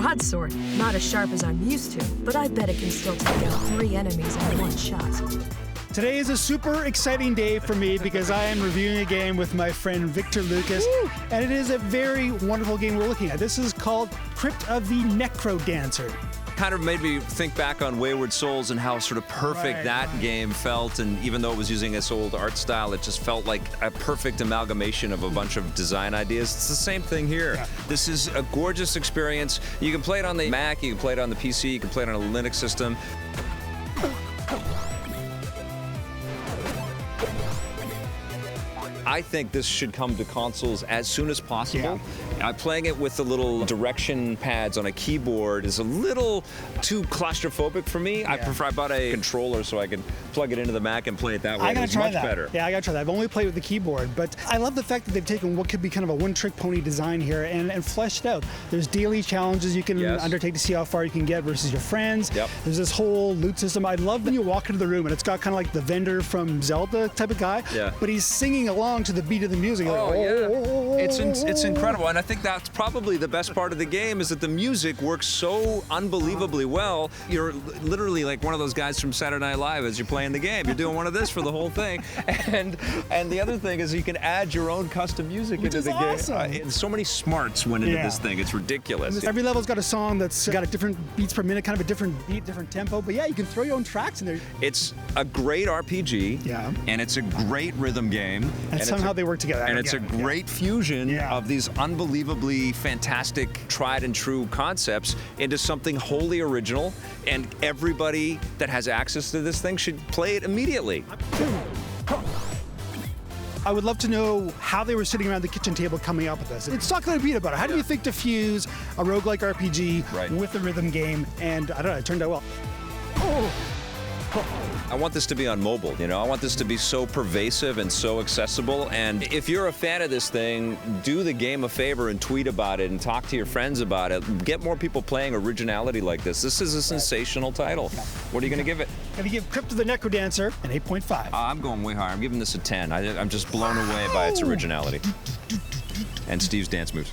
broadsword. Not as sharp as I'm used to, but I bet it can still take out 3 enemies in one shot. Today is a super exciting day for me because I am reviewing a game with my friend Victor Lucas, and it is a very wonderful game we're looking at. This is called Crypt of the NecroDancer. Kind of made me think back on Wayward Souls and how sort of perfect that game felt, and even though it was using this old art style, it just felt like a perfect amalgamation of a bunch of design ideas. It's the same thing here. Yeah. This is a gorgeous experience. You can play it on the Mac, you can play it on the PC, you can play it on a Linux system. I think this should come to consoles as soon as possible. Yeah. Playing it with the little direction pads on a keyboard is a little too claustrophobic for me. Yeah. I bought a controller so I can plug it into the Mac and play it that way. I gotta try much that. better. Yeah, I gotta try that. I've only played with the keyboard, but I love the fact that they've taken what could be kind of a one-trick pony design here and fleshed it out. There's daily challenges you can undertake to see how far you can get versus your friends. Yep. There's this whole loot system. I love when you walk into the room and it's got kind of like the vendor from Zelda type of guy, but he's singing along to the beat of the music. It's incredible, and I think that's probably the best part of the game is that the music works so unbelievably well. You're literally like one of those guys from Saturday Night Live as you're playing the game. You're doing one of this for the whole thing, and the other thing is you can add your own custom music into the game. So many smarts went into this thing. It's ridiculous. Every level's got a song that's got a different beats per minute, kind of a different beat, different tempo. But yeah, you can throw your own tracks in there. It's a great RPG, and it's a great rhythm game, and somehow they work together. And it's a great fusion of these unbelievably fantastic, tried and true concepts into something wholly original, and everybody that has access to this thing should play it immediately. I would love to know how they were sitting around the kitchen table coming up with this. It's talking to Pete about it. How do you think to fuse a roguelike RPG with a rhythm game? And I don't know, it turned out well. I want this to be on mobile, you know? I want this to be so pervasive and so accessible. And if you're a fan of this thing, do the game a favor and tweet about it and talk to your friends about it. Get more people playing originality like this. This is a sensational title. What are you going to give it? I'm going to give Crypt of the NecroDancer an 8.5. I'm going way higher. I'm giving this a 10. I'm just blown away by its originality and Steve's dance moves.